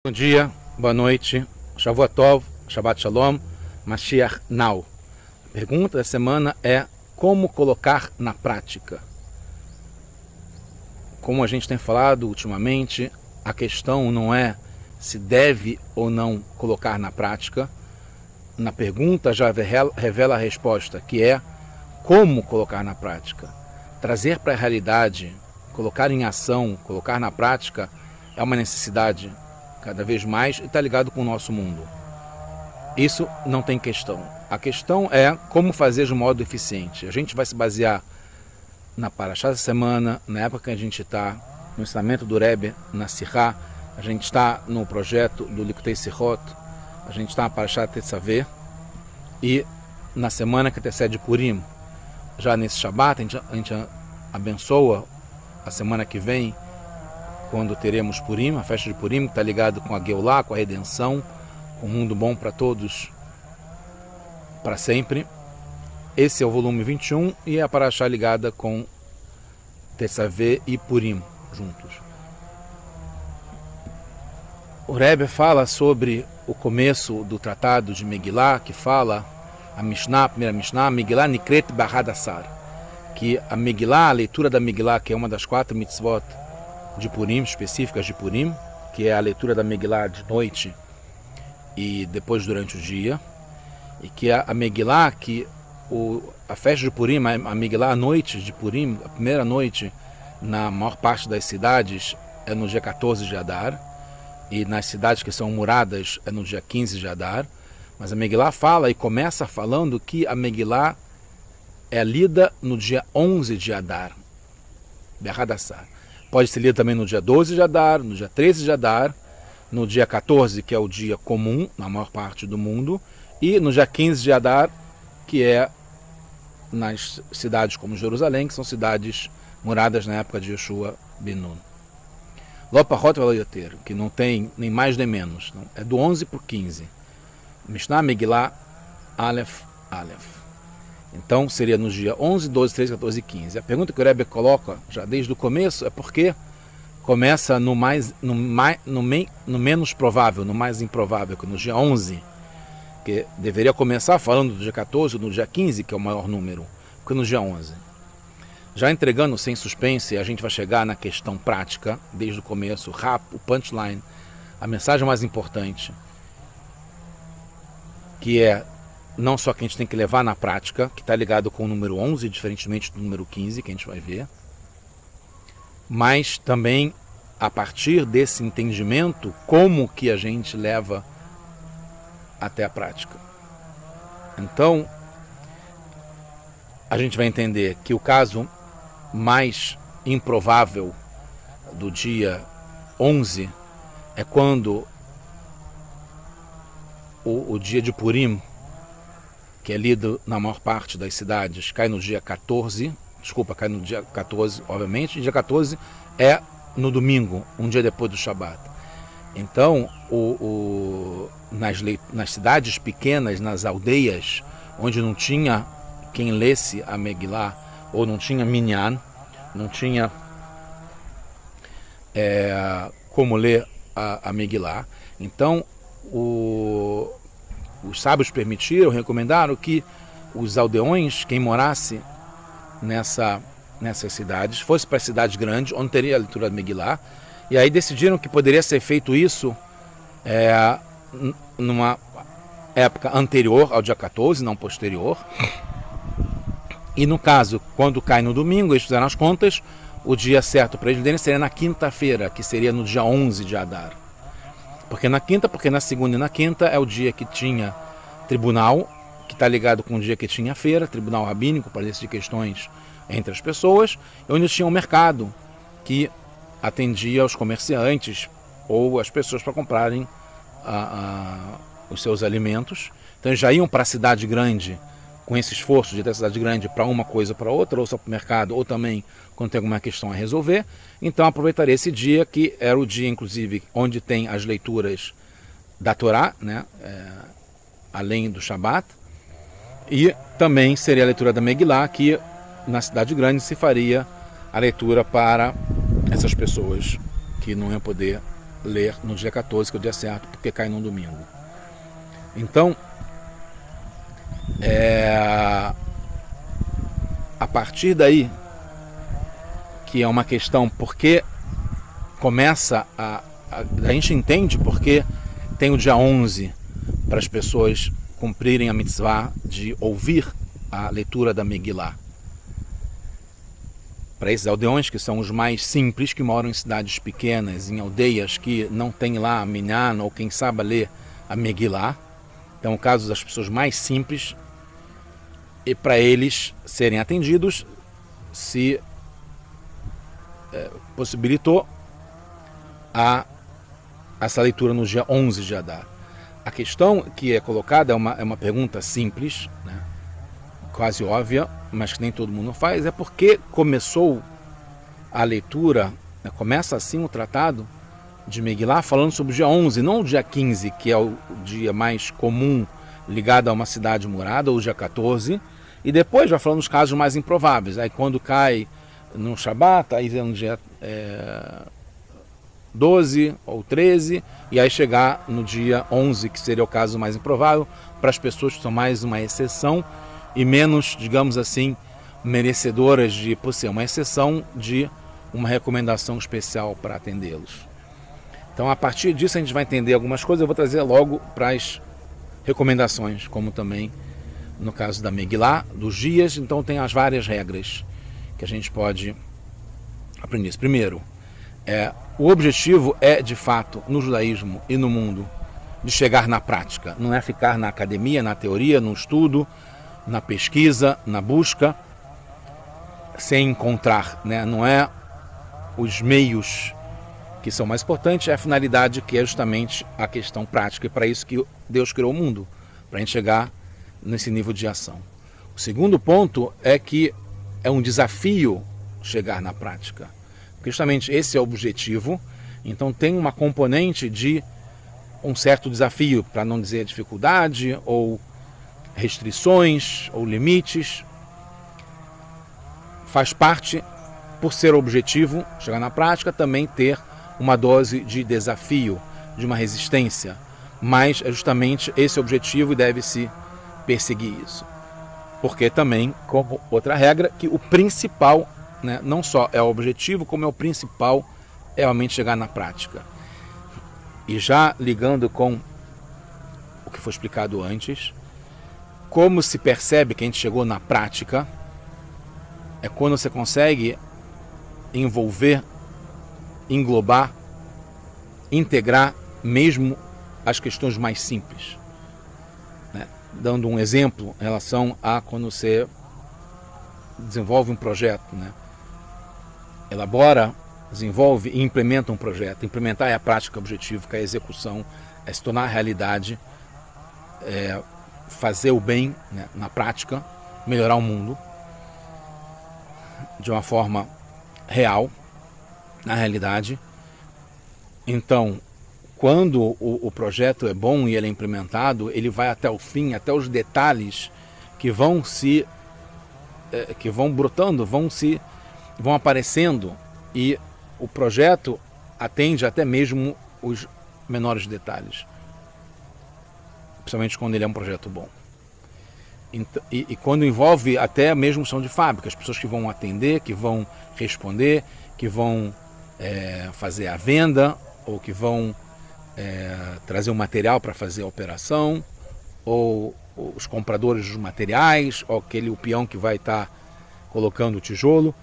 Bom dia, boa noite, Shavuot Tov, Shabbat Shalom, Mashiach Now. A pergunta da semana é como colocar na prática. Como a gente tem falado ultimamente, a questão não é se deve ou não colocar na prática. Na pergunta já revela a resposta, que é como colocar na prática. Trazer para a realidade, colocar em ação, colocar na prática é uma necessidade cada vez mais e está ligado com o nosso mundo. Isso não tem questão. A questão é como fazer de modo eficiente. A gente vai se basear na Parashá da semana, na época que a gente está no ensinamento do Rebbe, na Sihá, a gente está no projeto do Likutei Sihot, a gente está na Parashá Tetzaveh, e na semana que antecede Purim, já nesse Shabat, a gente abençoa a semana que vem, quando teremos Purim, a festa de Purim, que está ligado com a Geulah, com a redenção, com um mundo bom para todos, para sempre. Esse é o volume 21 e é a Parashá ligada com Tetzaveh e Purim juntos. O Rebbe fala sobre o começo do tratado de Megillah, que fala a Mishnah, a primeira Mishnah, Megillah Nikret Bahadassar, que a Megillah, a leitura da Megillah, que é uma das 4 mitzvot de Purim, específicas de Purim, que é a leitura da Megillah de noite e depois durante o dia, e que a Megillah, que a festa de Purim, a Megillah à noite de Purim, a primeira noite na maior parte das cidades é no dia 14 de Adar, e nas cidades que são muradas é no dia 15 de Adar, mas a Megillah fala e começa falando que a Megillah é lida no dia 11 de Adar, Behadassar. Pode ser lido também no dia 12 de Adar, no dia 13 de Adar, no dia 14, que é o dia comum na maior parte do mundo, e no dia 15 de Adar, que é nas cidades como Jerusalém, que são cidades muradas na época de Yeshua ben Nun. Lopachot Veloyoter, que não tem nem mais nem menos, não, é do 11 para o 15. Mishnah Megillah Aleph Aleph. Então seria no dia 11, 12, 13, 14 e 15. A pergunta que o Rebbe coloca já desde o começo é porque começa no menos provável, no mais improvável, que no dia 11, que deveria começar falando do dia 14 ou no dia 15, que é o maior número, porque no dia 11. Já entregando sem suspense, a gente vai chegar na questão prática, desde o começo, o punchline, a mensagem mais importante, que é não só que a gente tem que levar na prática, que está ligado com o número 11, diferentemente do número 15, que a gente vai ver, mas também, a partir desse entendimento, como que a gente leva até a prática. Então, a gente vai entender que o caso mais improvável do dia 11 é quando o dia de Purim, que é lido na maior parte das cidades, cai no dia 14, obviamente, e dia 14 é no domingo, um dia depois do Shabat. Então, nas cidades pequenas, nas aldeias, onde não tinha quem lesse a Megillah, ou não tinha minyan, não tinha como ler a Megillah, então os sábios permitiram, recomendaram que os aldeões, quem morasse nessas cidades, fosse para cidades grandes, onde teria a leitura da Megillah, e aí decidiram que poderia ser feito isso numa época anterior ao dia 14, não posterior. E no caso, quando cai no domingo, eles fizeram as contas, o dia certo para eles seria na quinta-feira, que seria no dia 11 de Adar. Porque na segunda e na quinta é o dia que tinha tribunal, que está ligado com o dia que tinha feira, tribunal rabínico para decidir questões entre as pessoas, e onde tinha um mercado que atendia aos comerciantes ou as pessoas para comprarem os seus alimentos. Então eles já iam para a cidade grande com esse esforço de ter a cidade grande para uma coisa ou para outra, ou só para o mercado, ou também quando tem alguma questão a resolver. Então aproveitaria esse dia, que era o dia, inclusive, onde tem as leituras da Torá, né, além do Shabat, e também seria a leitura da Megillah, que na cidade grande se faria a leitura para essas pessoas que não iam poder ler no dia 14, que é o dia certo, porque cai num domingo. Então, a partir daí, que é uma questão, porque começa a gente entende porque tem o dia 11 para as pessoas cumprirem a mitzvah de ouvir a leitura da Megillah. Para esses aldeões, que são os mais simples, que moram em cidades pequenas, em aldeias que não tem lá a minyan, ou quem sabe ler a Megillah. Então, o caso das pessoas mais simples, e para eles serem atendidos, se possibilitou essa leitura no dia 11 de Adar. A questão que é colocada é uma pergunta simples, né? Quase óbvia, mas que nem todo mundo faz, é porque começou a leitura, né? Começa assim o tratado de Megillah falando sobre o dia 11, não o dia 15, que é o dia mais comum ligado a uma cidade murada, ou o dia 14, e depois vai falando os casos mais improváveis. Aí quando cai no Shabat, aí é no dia 12 ou 13, e aí chegar no dia 11, que seria o caso mais improvável, para as pessoas que são mais uma exceção e menos, digamos assim, merecedoras de, por ser uma exceção, de uma recomendação especial para atendê-los. Então, a partir disso, a gente vai entender algumas coisas. Eu vou trazer logo para as recomendações, como também no caso da Megillah, dos dias. Então, tem as várias regras que a gente pode aprender. Primeiro, o objetivo é, de fato, no judaísmo e no mundo, de chegar na prática. Não é ficar na academia, na teoria, no estudo, na pesquisa, na busca, sem encontrar, né? Não é os meios que são mais importantes, é a finalidade, que é justamente a questão prática. E para isso que Deus criou o mundo, para a gente chegar nesse nível de ação. O segundo ponto é que é um desafio chegar na prática. Porque justamente esse é o objetivo. Então tem uma componente de um certo desafio, para não dizer dificuldade, ou restrições, ou limites. Faz parte, por ser objetivo, chegar na prática, também ter uma dose de desafio, de uma resistência. Mas é justamente esse objetivo e deve-se perseguir isso. Porque também, como outra regra, que o principal, né, não só é o objetivo, como é o principal, é realmente chegar na prática. E já ligando com o que foi explicado antes, como se percebe que a gente chegou na prática, é quando você consegue envolver, englobar, integrar mesmo as questões mais simples. Né? Dando um exemplo em relação a quando você desenvolve um projeto, né? Elabora, desenvolve e implementa um projeto. Implementar é a prática objetiva, que é a execução, é se tornar realidade, fazer o bem, né, na prática, melhorar o mundo de uma forma real, na realidade. Então, quando o projeto é bom e ele é implementado, ele vai até o fim, até os detalhes que vão que vão brotando, vão aparecendo, e o projeto atende até mesmo os menores detalhes, principalmente quando ele é um projeto bom. E quando envolve até mesmo chão de fábrica, as pessoas que vão atender, que vão responder, que vão fazer a venda, ou que vão trazer um material para fazer a operação, ou os compradores dos materiais, ou o peão que vai estar colocando o tijolo.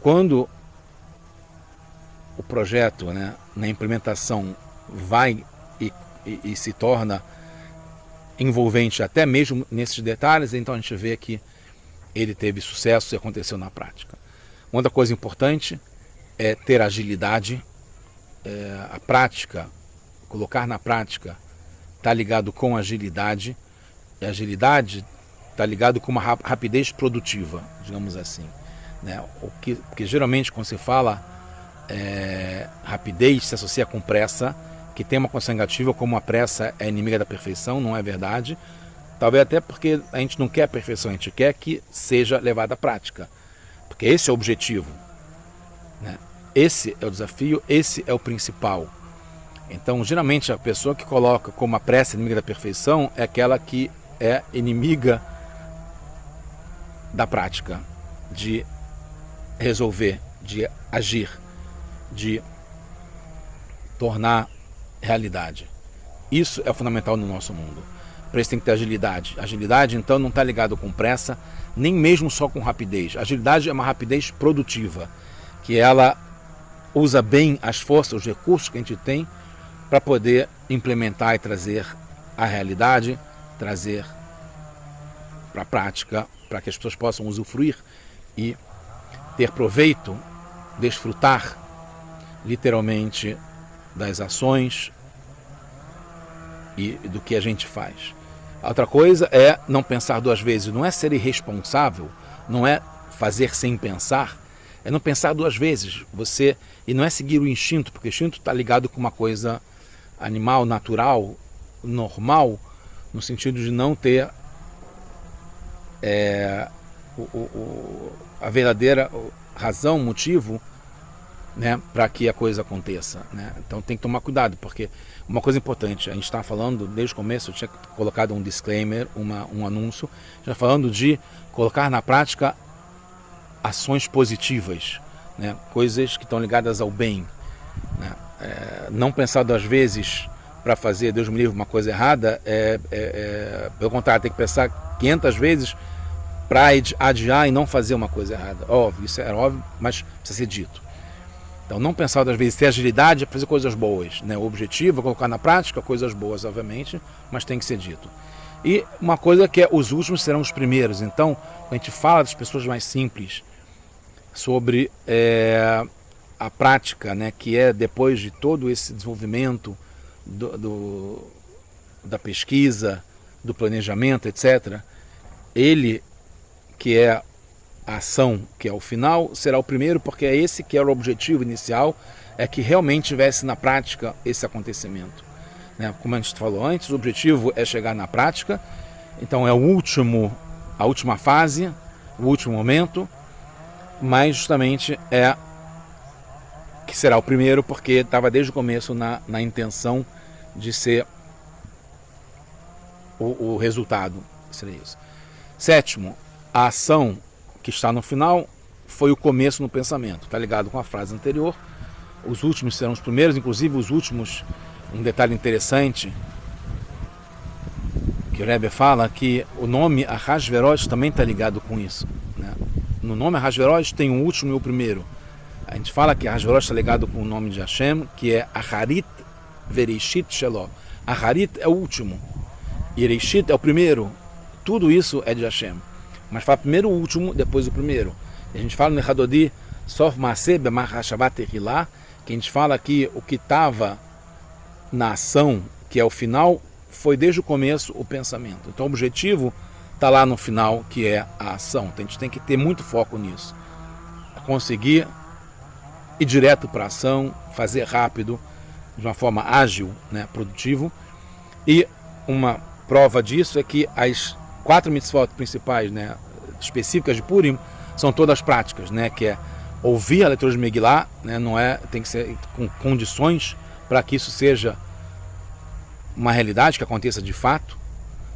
Quando o projeto, né, na implementação vai e se torna envolvente até mesmo nesses detalhes, então a gente vê que ele teve sucesso e aconteceu na prática. Uma outra coisa importante é ter agilidade. A prática, colocar na prática, está ligado com agilidade, e agilidade está ligado com uma rapidez produtiva, digamos assim, né? Porque geralmente quando se fala rapidez, se associa com pressa, que tem uma condição negativa, como a pressa é inimiga da perfeição. Não é verdade. Talvez até porque a gente não quer a perfeição, a gente quer que seja levada à prática, porque esse é o objetivo, né? Esse é o desafio, esse é o principal. Então, geralmente, a pessoa que coloca como a prece inimiga da perfeição é aquela que é inimiga da prática, de resolver, de agir, de tornar realidade. Isso é fundamental no nosso mundo. Para isso tem que ter agilidade. Agilidade, então, não está ligado com pressa, nem mesmo só com rapidez. Agilidade é uma rapidez produtiva, que ela usa bem as forças, os recursos que a gente tem para poder implementar e trazer a realidade, trazer para a prática, para que as pessoas possam usufruir e ter proveito, desfrutar literalmente das ações e do que a gente faz. A outra coisa é não pensar duas vezes, não é ser irresponsável, não é fazer sem pensar, é não pensar duas vezes, e não é seguir o instinto, porque o instinto está ligado com uma coisa animal, natural, normal, no sentido de não ter a verdadeira razão, motivo, né, para que a coisa aconteça, né? Então tem que tomar cuidado, porque uma coisa importante, a gente está falando, desde o começo eu tinha colocado um disclaimer, um anúncio, já falando de colocar na prática ações positivas, né, coisas que estão ligadas ao bem, né? Não pensar duas vezes para fazer, Deus me livre, uma coisa errada, pelo contrário, tem que pensar 500 vezes para adiar e não fazer uma coisa errada. Óbvio, isso é óbvio, mas precisa ser dito. Então, não pensar das vezes ter agilidade é fazer coisas boas, né? O objetivo é colocar na prática coisas boas, obviamente, mas tem que ser dito. E uma coisa que é, os últimos serão os primeiros. Então, a gente fala das pessoas mais simples sobre a prática, né? Que é depois de todo esse desenvolvimento da pesquisa, do planejamento, etc. Ele, que é a ação, que é o final, será o primeiro, porque é esse que era o objetivo inicial, é que realmente tivesse na prática esse acontecimento, né? Como a gente falou antes, o objetivo é chegar na prática, então é a última fase, o último momento, mas justamente é que será o primeiro, porque estava desde o começo na intenção de ser o resultado, seria isso. Sétimo, a ação que está no final foi o começo no pensamento, está ligado com a frase anterior. Os últimos serão os primeiros, inclusive os últimos, um detalhe interessante que o Rebbe fala, que o nome Ahasverosh também está ligado com isso, né? No nome Ahasverosh tem o último e o primeiro. A gente fala que Ahasverosh está ligado com o nome de Hashem, que é Aharit Vereshit Shelo. Aharit é o último e Ereshit é o primeiro. Tudo isso é de Hashem, mas fala primeiro o último, depois o primeiro. A gente fala no Hadodi Sof Maaseh B'mar HaShabbat Tehillah, que a gente fala que o que estava na ação, que é o final, foi desde o começo o pensamento. Então o objetivo está lá no final, que é a ação. Então a gente tem que ter muito foco nisso, conseguir ir direto para a ação, fazer rápido, de uma forma ágil, né, produtivo. E uma prova disso é que as 4 mitzvot principais, né, específicas de Purim, são todas práticas, né, que é ouvir a leitura de Megillah, né, tem que ser com condições para que isso seja uma realidade, que aconteça de fato,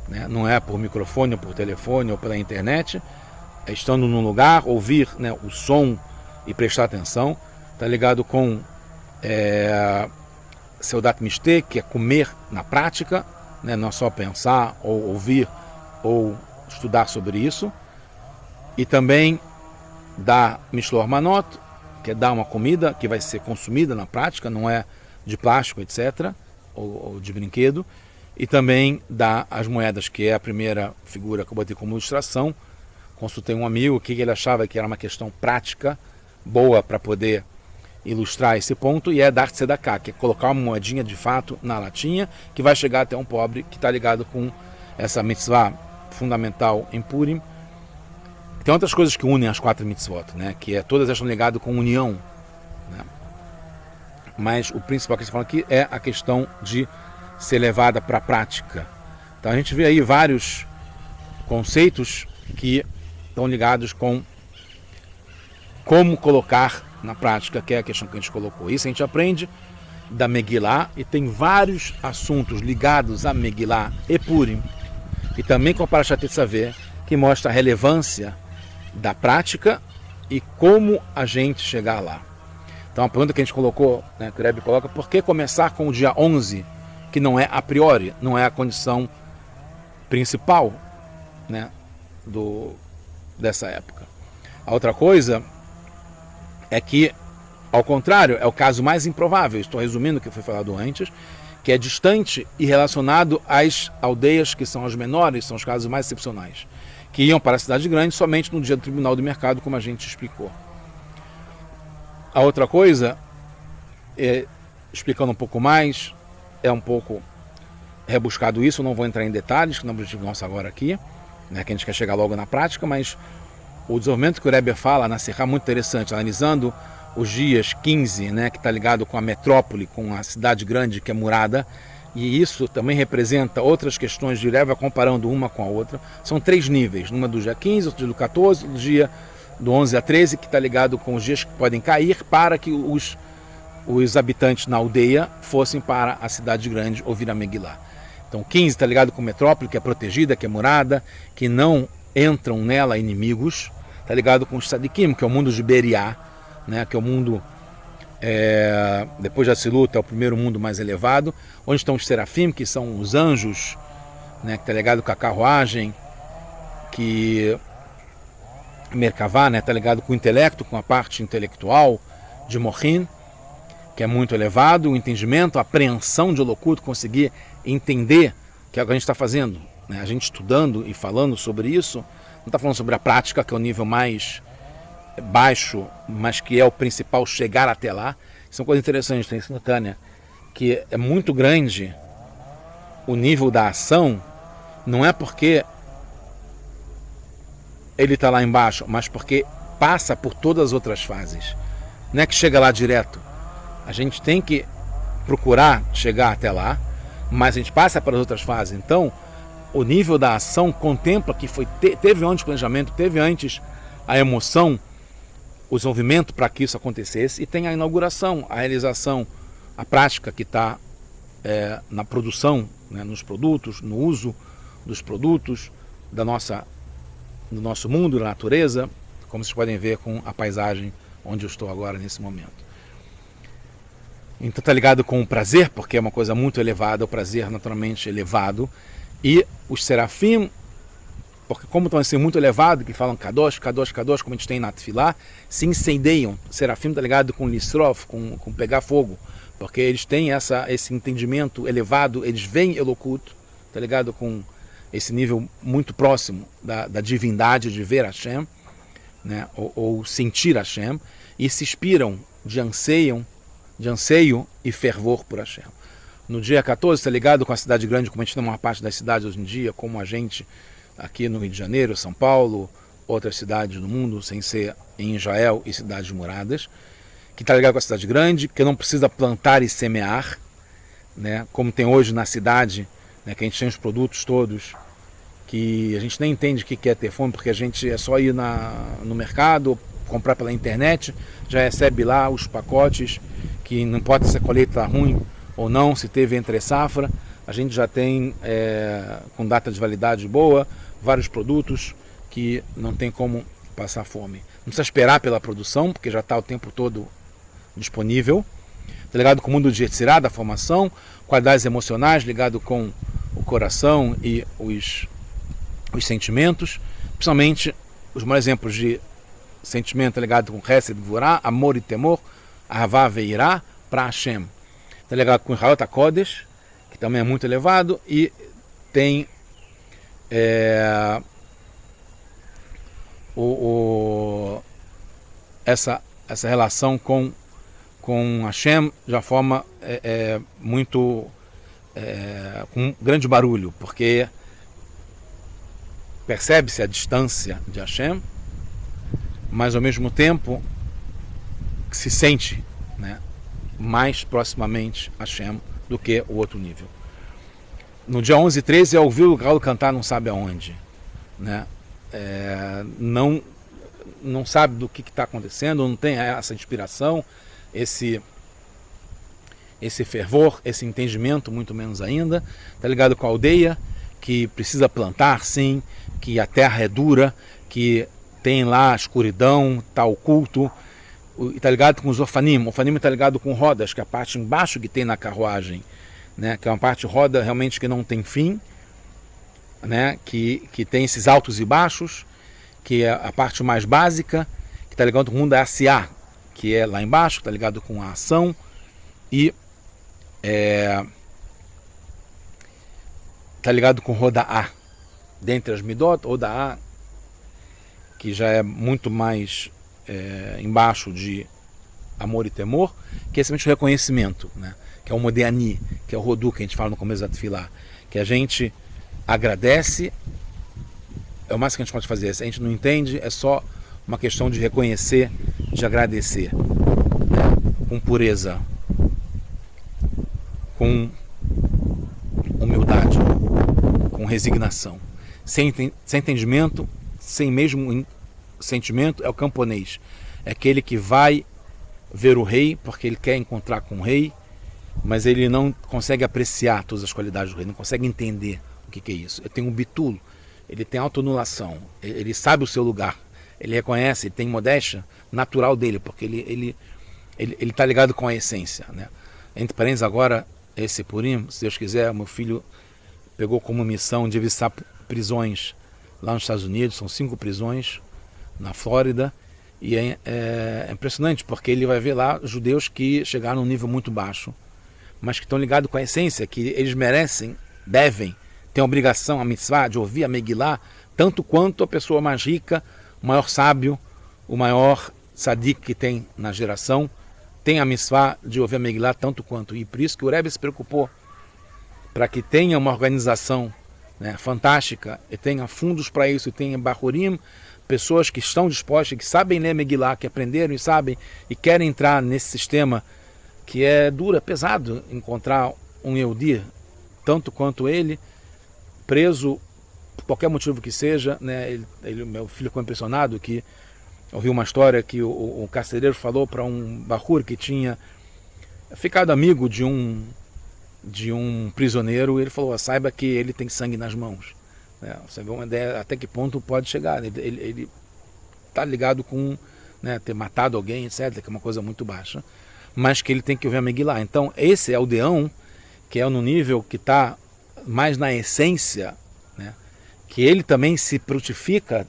né, não é por microfone, ou por telefone, ou pela internet, é estando num lugar, ouvir, né, o som e prestar atenção. Está ligado com Seudat Mishte, que é comer na prática, né, não é só pensar, ou ouvir, ou estudar sobre isso. E também dar Mishlor Manot, que é dar uma comida que vai ser consumida na prática, não é de plástico, etc., ou de brinquedo. E também dar as moedas, que é a primeira figura que eu botei como ilustração. Consultei um amigo que ele achava que era uma questão prática, boa para poder ilustrar esse ponto, e é dar tzedakah, que é colocar uma moedinha de fato na latinha, que vai chegar até um pobre, que está ligado com essa mitzvah fundamental em Purim. Tem outras coisas que unem as 4 mitzvot, né? Que todas estão ligadas com união, né? Mas o principal que eles falam aqui é a questão de ser levada para a prática. Então a gente vê aí vários conceitos que estão ligados com como colocar na prática, que é a questão que a gente colocou. Isso a gente aprende da Megilá, e tem vários assuntos ligados a Megilá e Purim, e também com a Parashat Tetzaveh, que mostra a relevância da prática e como a gente chegar lá. Então a pergunta que a gente colocou, né, que o Rebbe coloca, por que começar com o dia 11, que não é a priori, não é a condição principal, né, dessa época. A outra coisa é que, ao contrário, é o caso mais improvável, estou resumindo o que foi falado antes, que é distante e relacionado às aldeias que são as menores, são os casos mais excepcionais, que iam para a cidade grande somente no dia do Tribunal do Mercado, como a gente explicou. A outra coisa, explicando um pouco mais, é um pouco rebuscado isso, eu não vou entrar em detalhes, que não é o objetivo nosso agora aqui, né, que a gente quer chegar logo na prática, mas o desenvolvimento que o Rebbe fala na Sihá é muito interessante, analisando os dias 15, né, que está ligado com a metrópole, com a cidade grande que é murada, e isso também representa outras questões de Rebbe, comparando uma com a outra. São 3 níveis, uma do dia 15, outro dia do 14, do dia do 11 a 13, que está ligado com os dias que podem cair para que os habitantes na aldeia fossem para a cidade grande ouvir a Megilá. Então 15 está ligado com a metrópole, que é protegida, que é murada, que não entram nela inimigos. Está ligado com o Tzadikim, que é o mundo de Beriá, né, que é o mundo, depois de Atzilut, é o primeiro mundo mais elevado, onde estão os Serafim, que são os anjos, né, que está ligado com a carruagem, que Merkavá, né, está ligado com o intelecto, com a parte intelectual de Mohin, que é muito elevado, o entendimento, a apreensão de Elokut, conseguir entender, que é o que a gente está fazendo, né, a gente estudando e falando sobre isso, não está falando sobre a prática, que é o nível mais baixo, mas que é o principal, chegar até lá. Isso é uma coisa interessante, tem simultânea, que é muito grande o nível da ação, não é porque ele está lá embaixo, mas porque passa por todas as outras fases. Não é que chega lá direto. A gente tem que procurar chegar até lá, mas a gente passa para as outras fases. Então, o nível da ação contempla que teve antes o planejamento, teve antes a emoção, o desenvolvimento para que isso acontecesse, e tem a inauguração, a realização, a prática que está na produção, né, nos produtos, no uso dos produtos do nosso mundo, da natureza, como vocês podem ver com a paisagem onde eu estou agora nesse momento. Então está ligado com o prazer, porque é uma coisa muito elevada, o prazer naturalmente elevado, e os serafim, porque como estão assim muito elevado, que falam Kadosh, Kadosh, Kadosh, como a gente tem na Tfilá, se incendeiam. Serafim está ligado com Lisrof, com pegar fogo, porque eles têm esse entendimento elevado, eles veem Elokut, está ligado com esse nível muito próximo da divindade, de ver Hashem, né, ou sentir Hashem, e se inspiram de anseio e fervor por Hashem. No dia 14, está ligado com a cidade grande, como a gente tem uma parte das cidades hoje em dia, como a gente aqui no Rio de Janeiro, São Paulo, outras cidades do mundo, sem ser em Israel e cidades muradas, que está ligado com a cidade grande, que não precisa plantar e semear, né, como tem hoje na cidade, né, que a gente tem os produtos todos, que a gente nem entende o que é ter fome, porque a gente é só ir no mercado, comprar pela internet, já recebe lá os pacotes, que não importa se a colheita está ruim ou não, se teve entre safra, a gente já tem com data de validade boa, vários produtos que não tem como passar fome. Não precisa esperar pela produção, porque já está o tempo todo disponível. Está ligado com o mundo de Yetzirah, da formação, qualidades emocionais, ligado com o coração e os sentimentos, principalmente os maiores exemplos de sentimento ligado com Hesed, Gvurah, amor e temor, Ahavá veirá, para Hashem. Está ligado com Hayot HaKodesh, que também é muito elevado, e tem essa relação com Hashem de uma forma muito com grande barulho, porque percebe-se a distância de Hashem, mas ao mesmo tempo que se sente, né, mais proximamente a Hashem do que o outro nível. No dia 11 e 13 é ouvir o galo cantar não sabe aonde, né? Não sabe do que está acontecendo, não tem essa inspiração, esse esse fervor, esse entendimento, muito menos ainda. Está ligado com a aldeia, que precisa plantar, sim, que a terra é dura, que tem lá a escuridão, está oculto. Está ligado com os ofanim. O ofanim está ligado com rodas, que é a parte embaixo que tem na carruagem, né? Que é uma parte roda realmente que não tem fim, né? Que tem esses altos e baixos, que é a parte mais básica, que está ligado com o da Asiá, que é lá embaixo, está ligado com a ação, e está ligado com Rodaá, dentre as Midot, Rodaá, que já é muito mais embaixo de amor e temor, que é simplesmente o reconhecimento, né? Que é o Modeani, que é o Rodu, que a gente fala no começo da Tefilá, que a gente agradece, é o máximo que a gente pode fazer. Se a gente não entende, é só uma questão de reconhecer, de agradecer, né? Com pureza, com humildade, com resignação, sem entendimento, sem mesmo sentimento. É o camponês, é aquele que vai ver o rei porque ele quer encontrar com o rei, mas ele não consegue apreciar todas as qualidades do rei, não consegue entender o que é isso. Ele tem um bitulo, ele tem autoanulação, ele sabe o seu lugar, ele reconhece, ele tem modéstia natural dele, porque ele está ligado com a essência, né? Entre parênteses, agora, esse Purim, se Deus quiser, meu filho pegou como missão de visitar prisões lá nos Estados Unidos. São 5 prisões na Flórida, e é impressionante, porque ele vai ver lá judeus que chegaram num nível muito baixo, mas que estão ligados com a essência, que eles merecem, devem, têm a obrigação, a mitzvah, de ouvir a Megillah, tanto quanto a pessoa mais rica, o maior sábio, o maior tzadik que tem na geração, tem a mitzvah de ouvir a Megillah tanto quanto. E por isso que o Rebbe se preocupou, para que tenha uma organização, né, fantástica, e tenha fundos para isso, e tenha bahurim, pessoas que estão dispostas, que sabem ler Megillah, que aprenderam e sabem, e querem entrar nesse sistema que é duro, é pesado encontrar um Yehudi, tanto quanto ele, preso por qualquer motivo que seja, né? Meu filho ficou impressionado que ouviu uma história que o carcereiro falou para um bahur que tinha ficado amigo de um prisioneiro, e ele falou: saiba que ele tem sangue nas mãos. Você vê uma ideia até que ponto pode chegar. Ele está ligado com, né, ter matado alguém, etc., que é uma coisa muito baixa, mas que ele tem que ouvir a Megillah. Então esse é o deão, que é no nível que está mais na essência, né, que ele também se frutifica.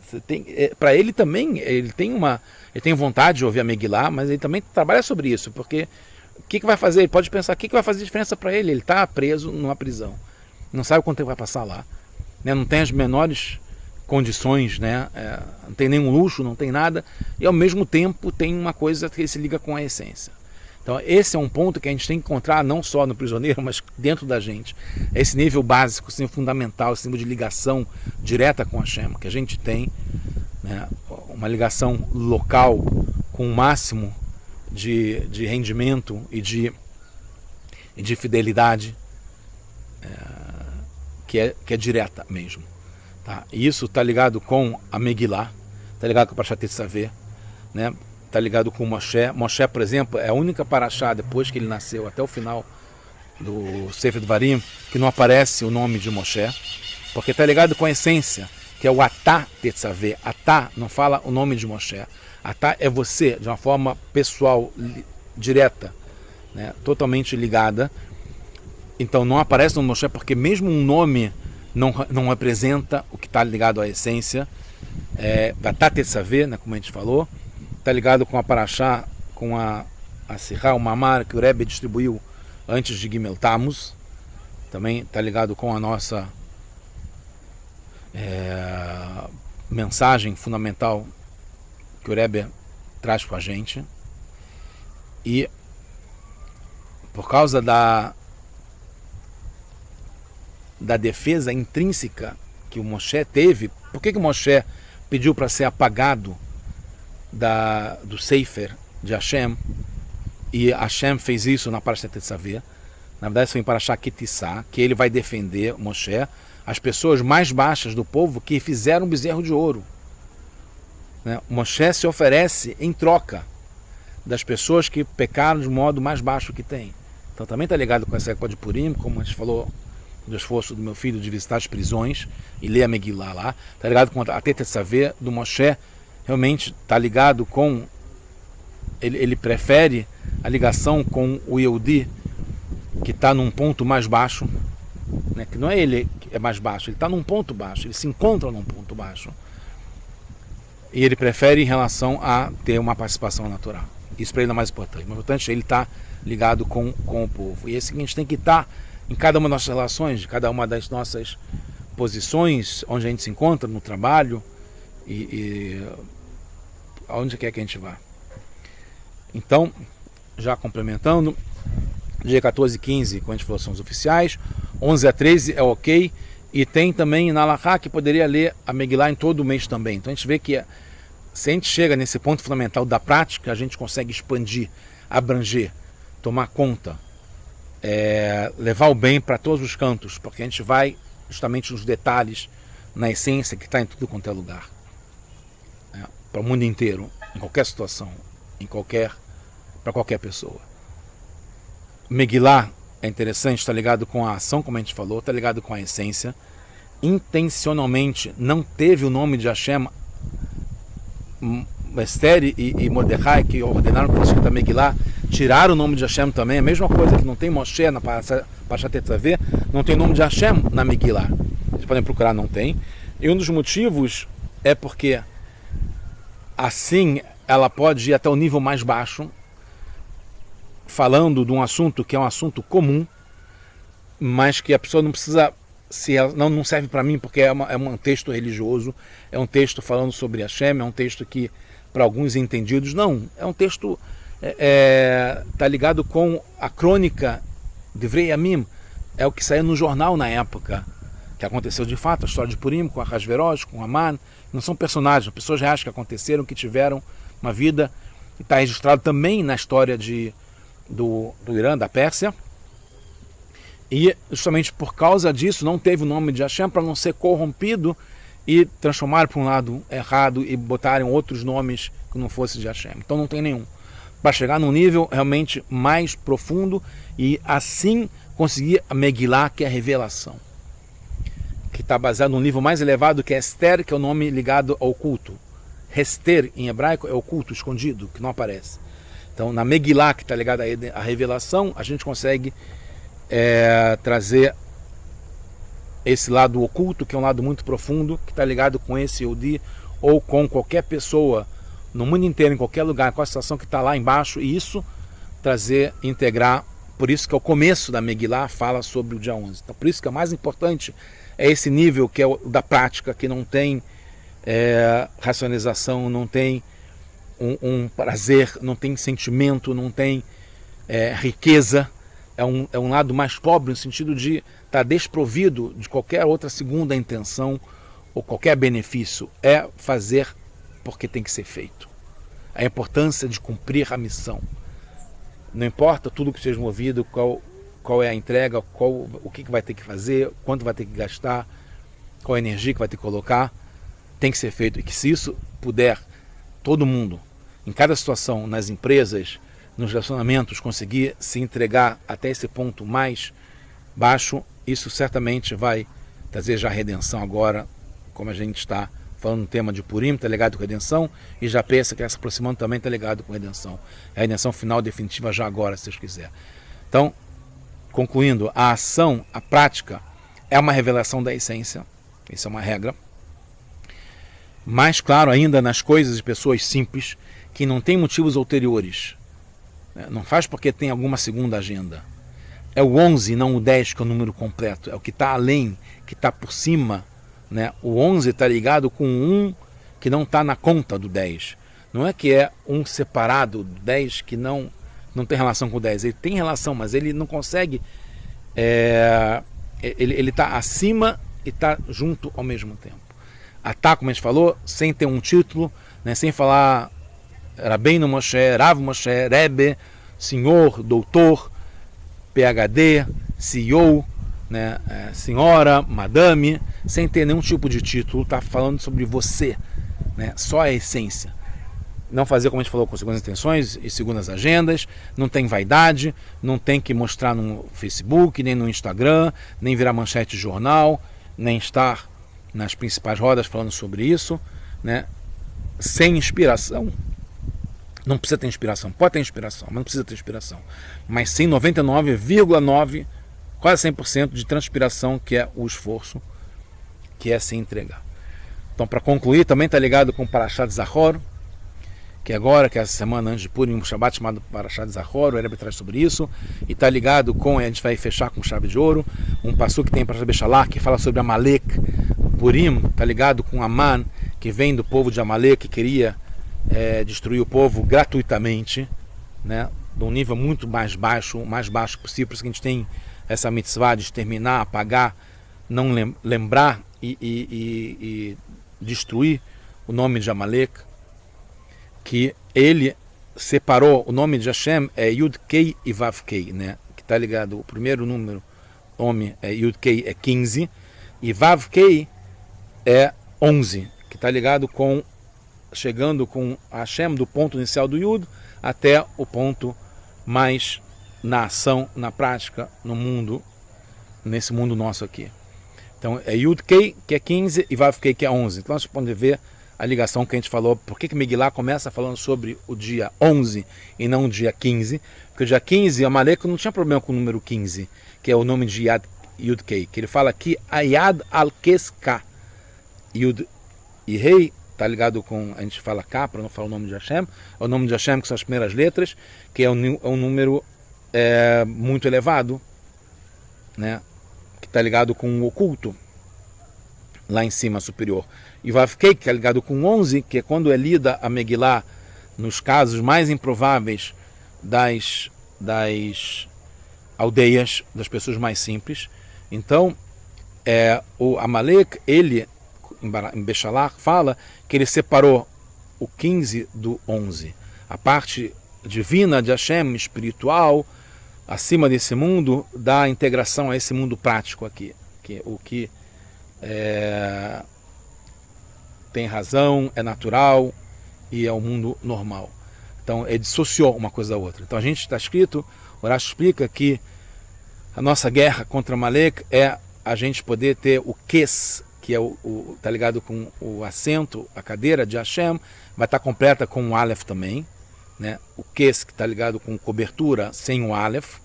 Para ele também, ele tem vontade de ouvir a Megillah, mas ele também trabalha sobre isso, porque o que vai fazer? Ele pode pensar: o que vai fazer diferença para ele? Ele está preso numa prisão, não sabe quanto tempo vai passar lá, né? Não tem as menores condições, né? Não tem nenhum luxo, não tem nada, e ao mesmo tempo tem uma coisa que se liga com a essência. Então esse é um ponto que a gente tem que encontrar não só no prisioneiro, mas dentro da gente. Esse nível básico, esse nível fundamental, esse nível de ligação direta com a Hashem, que a gente tem, né? Uma ligação local com o máximo de rendimento e de fidelidade, que é direta mesmo, tá? E isso está ligado com a Megillah, está ligado com a Parashat Tetzaveh, né? Está ligado com Moshe. Moshe, por exemplo, é a única parashá depois que ele nasceu até o final do Sefer Dvarim que não aparece o nome de Moshe, porque está ligado com a essência, que é o Atá Tetzaveh. Atá não fala o nome de Moshe. Atá é você, de uma forma pessoal, direta, né, totalmente ligada. Então não aparece no Moshe, porque mesmo um nome não representa o que está ligado à essência. Atá Tetzaveh, né, como a gente falou, está ligado com a Parashá, com a Sirá, o Mamar, que o Rebbe distribuiu antes de Gimel Tammuz. Também está ligado com a nossa mensagem fundamental que o Rebbe traz para a gente. E por causa da defesa intrínseca que o Moshe teve, por que o Moshe pediu para ser apagado do Sefer de Hashem, e Hashem fez isso na Parashat Tetzaveh? Na verdade, foi em Parashat Kitissá, que ele vai defender Moshe, as pessoas mais baixas do povo que fizeram um bezerro de ouro, né? Moshe se oferece em troca das pessoas que pecaram de modo mais baixo que tem. Então também está ligado com essa época de Purim, como a gente falou do esforço do meu filho de visitar as prisões e ler a Megillah lá. Está ligado com a Tetzaveh do Moshe, realmente está ligado com... Ele prefere a ligação com o Yehudi, que está num ponto mais baixo, né? Que não é ele que é mais baixo, ele está num ponto baixo, ele se encontra num ponto baixo. E ele prefere em relação a ter uma participação natural. Isso para ele é mais importante. O mais importante é ele estar ligado com o povo. E é o seguinte, tem que estar em cada uma das nossas relações, de cada uma das nossas posições, onde a gente se encontra, no trabalho e aonde quer que a gente vá. Então, já complementando, dia 14 e 15, quando a gente falou, são os oficiais, 11 a 13 é ok, e tem também na Halachá que poderia ler a Megillah em todo o mês também. Então a gente vê que se a gente chega nesse ponto fundamental da prática, a gente consegue expandir, abranger, tomar conta, levar o bem para todos os cantos, porque a gente vai justamente nos detalhes, na essência que está em tudo quanto é lugar, para o mundo inteiro, em qualquer situação, para qualquer pessoa. Megillah é interessante, está ligado com a ação, como a gente falou, está ligado com a essência. Intencionalmente não teve o nome de Hashem. Esther e Mordecai, que ordenaram para escrita Megillah, tiraram o nome de Hashem também. A mesma coisa que não tem Moshe na Parashat Tetzaveh, não tem o nome de Hashem na Megillah. Vocês podem procurar, não tem. E um dos motivos é porque assim ela pode ir até o nível mais baixo, falando de um assunto que é um assunto comum, mas que a pessoa não precisa, não serve para mim porque é um texto religioso, é um texto falando sobre Hashem, é um texto que para alguns entendidos, não, é um texto tá ligado com a crônica de Vrei Yamim, é o que saiu no jornal na época, que aconteceu de fato, a história de Purim, com Ahasverosh, com Haman, não são personagens, são pessoas reais que aconteceram, que tiveram uma vida, e está registrado também na história do Irã, da Pérsia, e justamente por causa disso não teve o nome de Hashem, para não ser corrompido e transformar para um lado errado e botarem outros nomes que não fossem de Hashem. Então não tem nenhum. Para chegar num nível realmente mais profundo e assim conseguir a Megillah, que é a revelação, que está baseado num nível mais elevado, que é Esther, que é o nome ligado ao culto. Hester, em hebraico, é o culto escondido, que não aparece. Então, na Megillah, que está ligada à revelação, a gente consegue trazer esse lado oculto, que é um lado muito profundo, que está ligado com esse Yehudi, ou com qualquer pessoa, no mundo inteiro, em qualquer lugar, com a situação que está lá embaixo, e isso trazer, integrar. Por isso que é o começo da Megillah fala sobre o dia 11. Então, por isso que é mais importante é esse nível que é o da prática, que não tem racionalização, não tem um prazer, não tem sentimento, não tem riqueza, é um lado mais pobre no sentido de estar desprovido de qualquer outra segunda intenção ou qualquer benefício, é fazer porque tem que ser feito. A importância de cumprir a missão. Não importa tudo que seja movido, qual é a entrega, o que vai ter que fazer, quanto vai ter que gastar, qual a energia que vai ter que colocar, tem que ser feito. E que se isso puder, todo mundo, em cada situação, nas empresas, nos relacionamentos, conseguir se entregar até esse ponto mais baixo, isso certamente vai trazer já a redenção agora, como a gente está falando no tema de Purim, está ligado com redenção, e já pensa que se aproximando também está ligado com redenção. É a redenção final definitiva já agora, se Deus quiser. Então, concluindo, a ação, a prática, é uma revelação da essência, isso é uma regra. Mais claro ainda nas coisas de pessoas simples, que não têm motivos ulteriores. Não faz porque tem alguma segunda agenda. É o 11, não o 10, que é o número completo. É o que está além, que está por cima. Né? O 11 está ligado com um que não está na conta do 10. Não é que é um separado do 10 que não tem relação com o 10. Ele tem relação, mas ele não consegue... ele está acima e está junto ao mesmo tempo. Tá, como a gente falou, sem ter um título, né? Sem falar Rabbeinu Moshe, Rav Moshe, Rebbe, senhor, doutor, PhD, CEO, né? Senhora, madame, sem ter nenhum tipo de título, está falando sobre você, né? Só a essência. não fazer, como a gente falou, com segundas intenções e segundas agendas, não tem vaidade, não tem que mostrar no Facebook, nem no Instagram, nem virar manchete de jornal, nem estar nas principais rodas falando sobre isso, né? Sem inspiração. Não precisa ter inspiração, pode ter inspiração, mas não precisa ter inspiração. Mas sem 99,9%, quase 100% de transpiração, que é o esforço, que é se entregar. Então, para concluir, também está ligado com o Parashat Zachor, que agora, que é essa semana antes de Purim, um Shabbat chamado Parashat Zachor, o Rebbe traz sobre isso, e está ligado com, a gente vai fechar com chave de ouro, um passo que tem para Beshalach, que fala sobre Amalek. Purim está ligado com Aman, que vem do povo de Amalek, que queria destruir o povo gratuitamente, né, de um nível muito mais baixo, o mais baixo possível. Por isso que a gente tem essa mitzvah de exterminar, apagar, não lembrar e destruir o nome de Amalek, que ele separou. O nome de Hashem é Yud-Kei e Vav-Kei, né, que está ligado, o primeiro número, nome é Yud-Kei, é 15, e Vav-Kei é 11, que está ligado com, chegando com Hashem do ponto inicial do Yud até o ponto mais na ação, na prática, no mundo, nesse mundo nosso aqui. Então é Yud-Kei, que é 15, e Vav-Kei, que é 11. Então você pode ver a ligação que a gente falou. Por que Megillah começa falando sobre o dia 11 e não o dia 15? Porque o dia 15, Amalek não tinha problema com o número 15, que é o nome de Yud-Kei, que ele fala aqui, Ayad al-Keska. Yud e Rei está ligado com, a gente fala K, para não falar o nome de Hashem, é o nome de Hashem, que são as primeiras letras, que é um número muito elevado, né, que está ligado com o oculto, lá em cima, superior. E Vav-Kei, que é ligado com 11, que é quando é lida a Megillah nos casos mais improváveis das aldeias, das pessoas mais simples. Então, o Amalek, ele, em Beshalach, fala que ele separou o 15 do 11. A parte divina de Hashem, espiritual, acima desse mundo, da integração a esse mundo prático aqui, que é o que tem razão, é natural e é o mundo normal. Então, ele dissociou uma coisa da outra. Então, a gente está escrito, o Rashi explica que a nossa guerra contra Amalek é a gente poder ter o Kes, que é tá ligado com o assento, a cadeira de Hashem, vai estar completa com o Aleph também, né? O Kes, que está ligado com cobertura, sem o Aleph,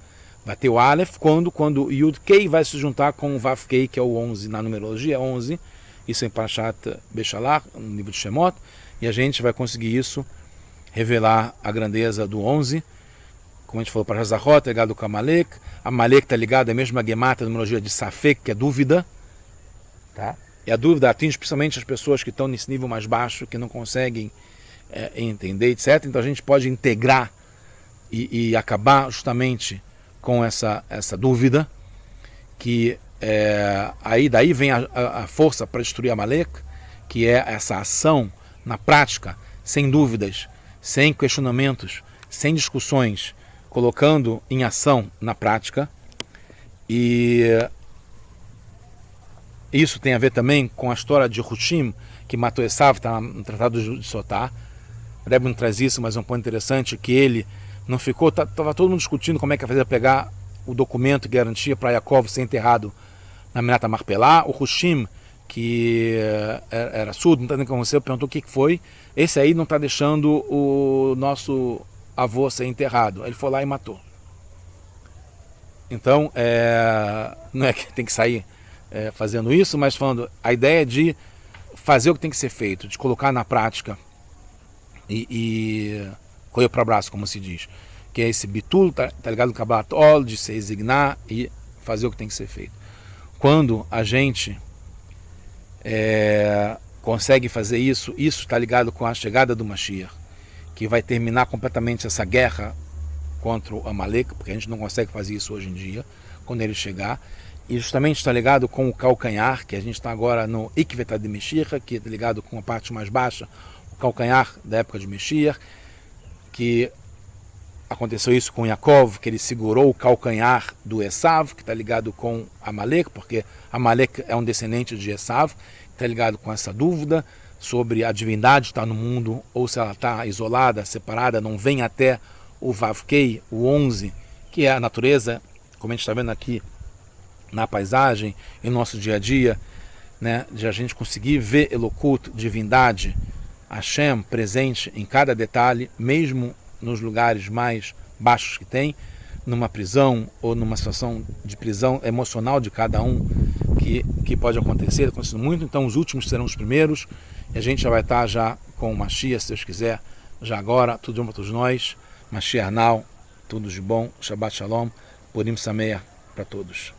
vai ter o Aleph quando o Yud-Kei vai se juntar com o Vav-Kei, que é o 11, na numerologia 11, isso é em Parashat Beshalach, no livro de Shemot, e a gente vai conseguir isso, revelar a grandeza do 11, como a gente falou, para Zachor, ligado com Amalek. Amalek está ligado à mesma gemata, a numerologia de Safek, que é dúvida, tá? E a dúvida atinge principalmente as pessoas que estão nesse nível mais baixo, que não conseguem entender, etc. Então a gente pode integrar e acabar justamente com essa dúvida, que aí daí vem a força para destruir Amalek, que é essa ação na prática, sem dúvidas, sem questionamentos, sem discussões, colocando em ação na prática. E isso tem a ver também com a história de Hushim, que matou Esav, está no Tratado de Sotá. O Rebbe não traz isso, mas é um ponto interessante, que ele não ficou, estava todo mundo discutindo como é que ia fazer pegar o documento que garantia para Yaakov ser enterrado na Menata Marpelá. O Hushim, que era surdo, não está nem como você, perguntou o que foi. Esse aí não está deixando o nosso avô ser enterrado. Ele foi lá e matou. Então, não é que tem que sair fazendo isso, mas falando, a ideia é de fazer o que tem que ser feito, de colocar na prática e correr para o abraço, como se diz, que é esse bitul, tá ligado no Kabbalat Ol, de se resignar e fazer o que tem que ser feito. Quando a gente consegue fazer isso está ligado com a chegada do Mashiach, que vai terminar completamente essa guerra contra o Amalek, porque a gente não consegue fazer isso hoje em dia, quando ele chegar. E justamente está ligado com o calcanhar, que a gente está agora no Ikvetá de Mashiach, que está ligado com a parte mais baixa, o calcanhar da época de Mashiach, que aconteceu isso com Yaakov, que ele segurou o calcanhar do Esav, que está ligado com Amalek, porque Amalek é um descendente de Esav, está ligado com essa dúvida sobre a divindade estar no mundo, ou se ela está isolada, separada, não vem até o Vavkei, o 11, que é a natureza, como a gente está vendo aqui na paisagem, em nosso dia a dia, né, de a gente conseguir ver Elokut, divindade, Hashem, presente em cada detalhe, mesmo nos lugares mais baixos que tem, numa prisão ou numa situação de prisão emocional de cada um que pode acontecer, acontecendo muito. Então os últimos serão os primeiros, e a gente já vai estar já com o Mashiach, se Deus quiser, já agora, tudo de bom para todos nós, Mashiach Now, tudo de bom, Shabbat Shalom, Purim Sameach para todos.